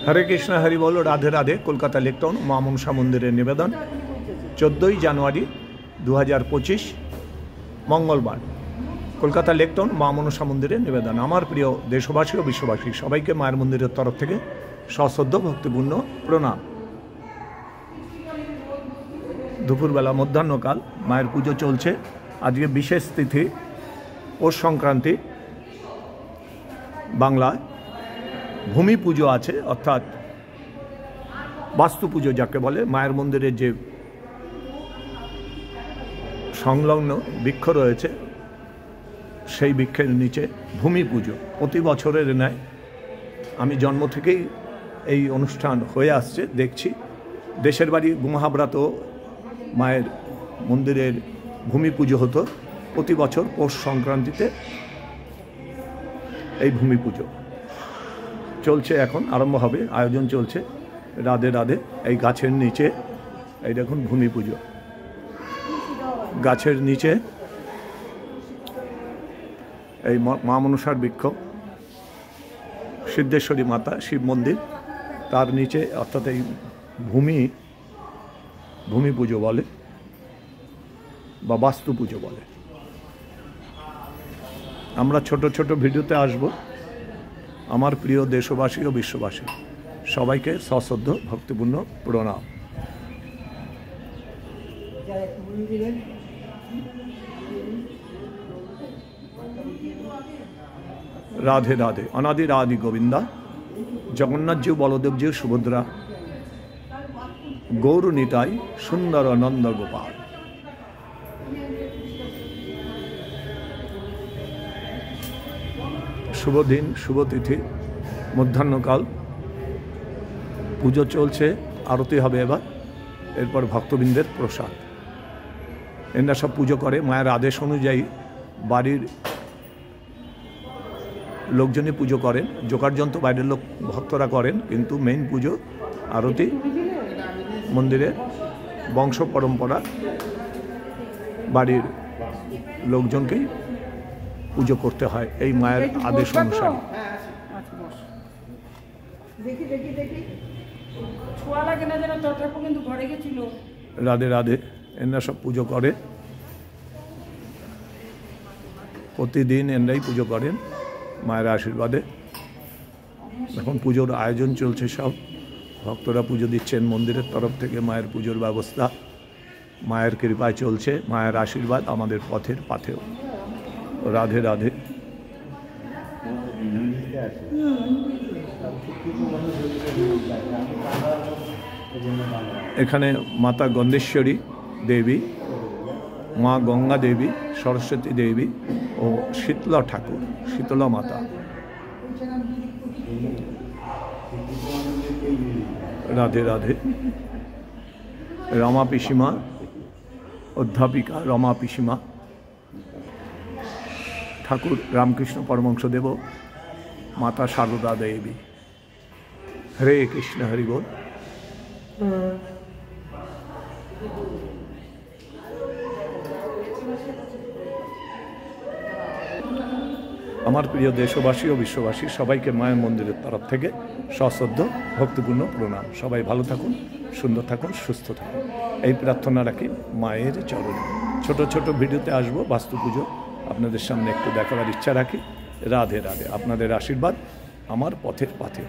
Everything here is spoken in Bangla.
हरे कृष्ण हरि बोल राधे राधे। कलकाता लेक टाउन मा मनसा मंदिर निवेदन 14 জানুয়ারি 2025 मंगलवार कलकाता लेक टाउन मा मनसा मंदिर निवेदन। आमार प्रिय देशवासी और विश्ववासी सबाइके मायर मंदिर तरफ थेके सश्रद्ध भक्तिपूर्ण प्रणाम। दुपुरबेला मध्याह्नकाल मायर पुजो चलছে। आज के विशेष तिथि पौष संक्रांति बांगला भूमि पुजो आछे अर्थात वास्तु पुजो जाके बोले। मायर मंदिरे जे संलग्न वृक्ष रयेछे सेई वृक्षेर नीचे भूमि पुजो प्रति बछरेर न्याय आमी जन्म थेकेई এই অনুষ্ঠান হয়ে আসছে দেখছি। দেশের বাড়ি গুমাহাবড়াতো মায়ের মন্দিরের ভূমি পুজো হতো প্রতি বছর পৌষ সংক্রান্তিতে। এই ভূমি পুজো চলছে, এখন আরম্ভ হবে, আয়োজন চলছে। রাধে রাধে। এই গাছের নিচে এই দেখুন ভূমি পুজো, গাছের নিচে এই মা মনসার বৃক্ষ, সিদ্ধেশ্বরী মাতা শিব মন্দির, তার নিচে অর্থাৎ এই ভূমি পুজো বলে বা বাস্তু পুজো বলে। আমরা ছোট ছোট ভিডিওতে আসব। আমার প্রিয় দেশবাসী ও বিশ্ববাসী সবাইকে সশ্রদ্ধ ভক্তিপূর্ণ প্রণাম। राधे राधे। अनादि आदि गोविंदा जगन्नाथ जी बलदेव जी सुभद्रा गौर निताई सुंदर नंद गोपाल। शुभ दिन शुभ तिथि मध्याह्नकाल पुजो चलছে, आरती হবে এবার। এরপর ভক্তবৃন্দের প্রসাদ। এরা সব পুজো করে মায়ের আদেশ অনুযায়ী। বাড়ির লোকজনই পুজো করেন, যোগাড়জন তো বাইরের লোক ভক্তরা করেন, কিন্তু মেইন পুজো আরতি মন্দিরে বংশ পরম্পরা বাড়ির লোকজনকেই পুজো করতে হয় এই মায়ের আদেশ অনুসারে। রাধে রাধে। এরা সব পুজো করে, প্রতিদিন এরাই পুজো করেন মায়ের আশীর্বাদে। এখন পুজোর আয়োজন চলছে, সব ভক্তরা পুজো দিচ্ছেন মন্দিরের তরফ থেকে। মায়ের পুজোর ব্যবস্থা মায়ের কৃপায় চলছে, মায়ের আশীর্বাদ আমাদের পথের পাথেও। রাধে রাধে। এখানে মাতা গন্ধেশ্বরী দেবী, মা গঙ্গা দেবী, সরস্বতী দেবী ও শীতলা ঠাকুর, শীতলা মাতা। রাধে রাধে। রমা পিসিমা, অধ্যাপিকা রমা পিসিমা, ঠাকুর রামকৃষ্ণ পরমহংসদেব, মাতা সারদা দেবী। হরে কৃষ্ণ হরি বল। আমার প্রিয় দেশবাসী ও বিশ্ববাসী সবাইকে মায়ের মন্দিরের তরফ থেকে সশ্রদ্ধ ভক্তিপূর্ণ প্রণাম। সবাই ভালো থাকুন, সুন্দর থাকুন, সুস্থ থাকুন, এই প্রার্থনা রাখি মায়ের চরণে। ছোট ছোট ভিডিওতে আসবো, বাস্তু পুজো আপনাদের সামনে একটু দেখাবার ইচ্ছা রাখি। রাধে রাধে। আপনাদের আশীর্বাদ আমার পথের পাথেও।